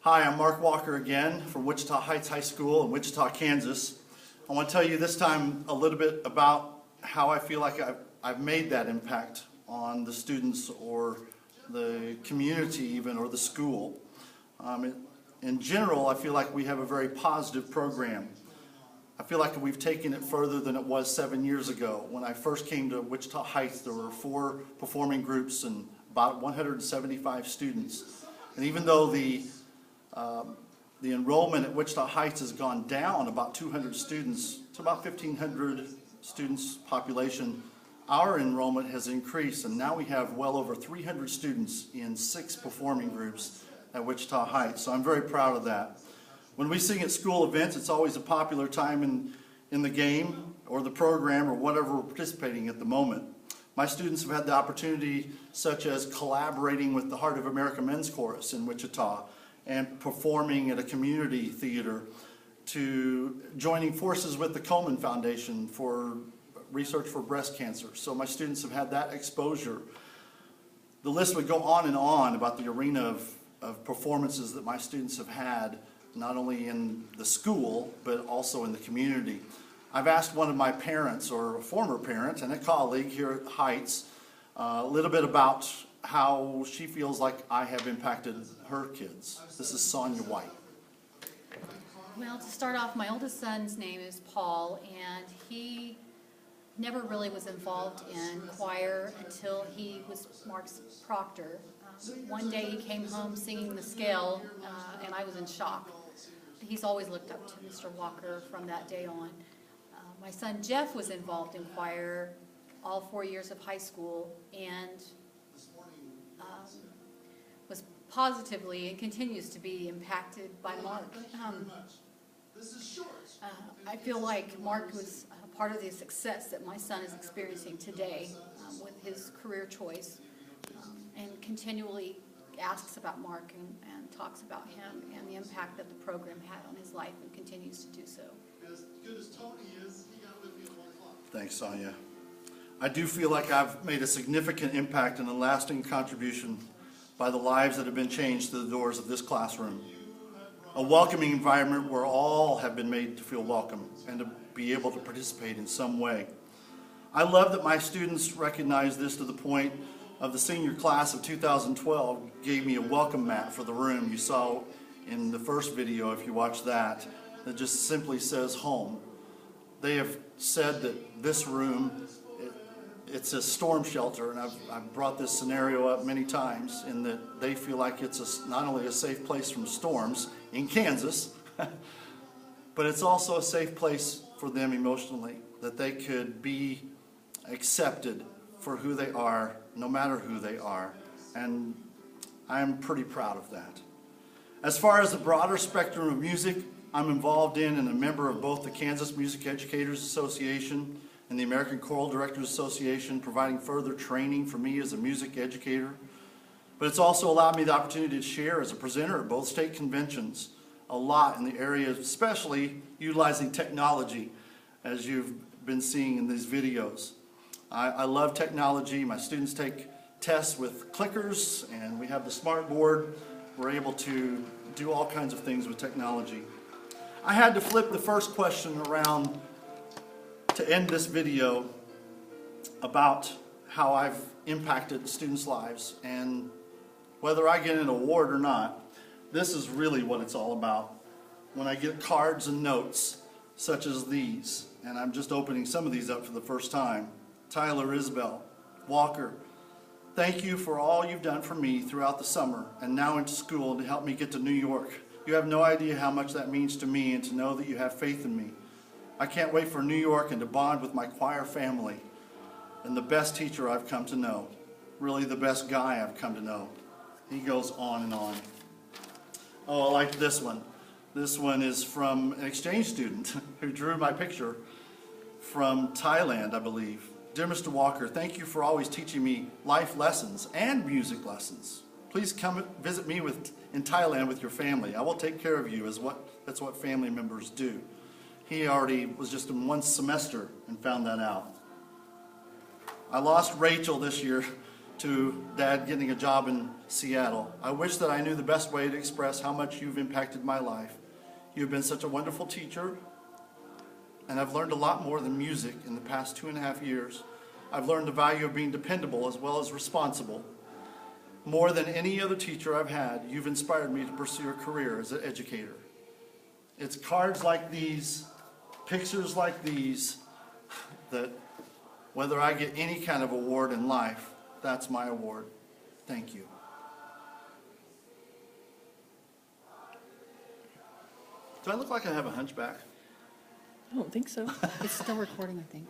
Hi, I'm Mark Walker again from Wichita Heights High School in Wichita, Kansas. I want to tell you this time a little bit about how I feel like I've made that impact on the students or the community even, or the school. In general, I feel like we have a very positive program. I feel like we've taken it further than it was 7 years ago. When I first came to Wichita Heights, there were 4 performing groups and about 175 students. And even though the enrollment at Wichita Heights has gone down about 200 students to about 1,500 students population, our enrollment has increased, and now we have well over 300 students in 6 performing groups at Wichita Heights. So I'm very proud of that. When we sing at school events, it's always a popular time in the game or the program or whatever we're participating at the moment. My students have had the opportunity, such as collaborating with the Heart of America Men's Chorus in Wichita and performing at a community theater, to joining forces with the Komen Foundation for research for breast cancer. So my students have had that exposure. The list would go on and on about the arena of performances that my students have had, not only in the school, but also in the community. I've asked one of my parents, or a former parent and a colleague here at Heights, a little bit about how she feels like I have impacted her kids. This is Sonia White. Well, to start off, my oldest son's name is Paul, and he never really was involved in choir until he was Mark's proctor. One day he came home singing the scale, and I was in shock. He's always looked up to Mr. Walker from that day on. My son Jeff was involved in choir all 4 years of high school, and was positively and continues to be impacted by Mark. I feel like Mark was part of the success that my son is experiencing today with his career choice, and continually asks about Mark and talks about him and the impact that the program had on his life, and continues to do so. As good as Tony is, he got with me at 1 o'clock. Thanks, Sonia. I do feel like I've made a significant impact and a lasting contribution by the lives that have been changed through the doors of this classroom. A welcoming environment where all have been made to feel welcome and to be able to participate in some way. I love that my students recognize this to the point of the senior class of 2012 gave me a welcome mat for the room. You saw in the first video, if you watch that just simply says home. They have said that this room, it's a storm shelter, and I've brought this scenario up many times, in that they feel like it's not only a safe place from storms in Kansas, but it's also a safe place for them emotionally, that they could be accepted for who they are, no matter who they are, and I'm pretty proud of that. As far as the broader spectrum of music, I'm involved in and a member of both the Kansas Music Educators Association and the American Choral Directors Association, providing further training for me as a music educator. But it's also allowed me the opportunity to share as a presenter at both state conventions a lot in the area, especially utilizing technology, as you've been seeing in these videos. I love technology. My students take tests with clickers, and we have the smart board. We're able to do all kinds of things with technology. I had to flip the first question around to end this video about how I've impacted students' lives, and whether I get an award or not, this is really what it's all about. When I get cards and notes such as these, and I'm just opening some of these up for the first time. Tyler Isbell, Walker, thank you for all you've done for me throughout the summer and now into school to help me get to New York. You have no idea how much that means to me, and to know that you have faith in me. I can't wait for New York and to bond with my choir family and the best teacher I've come to know. Really the best guy I've come to know. He goes on and on. Oh, I like this one. This one is from an exchange student who drew my picture from Thailand, I believe. Dear Mr. Walker, thank you for always teaching me life lessons and music lessons. Please come visit me in Thailand with your family. I will take care of you, that's what family members do. He already was just in 1 semester and found that out. I lost Rachel this year to Dad getting a job in Seattle. I wish that I knew the best way to express how much you've impacted my life. You've been such a wonderful teacher, and I've learned a lot more than music in the past 2.5 years. I've learned the value of being dependable as well as responsible. More than any other teacher I've had, you've inspired me to pursue a career as an educator. It's cards like these, pictures like these, that whether I get any kind of award in life, that's my award. Thank you. Do I look like I have a hunchback? I don't think so. It's still recording, I think.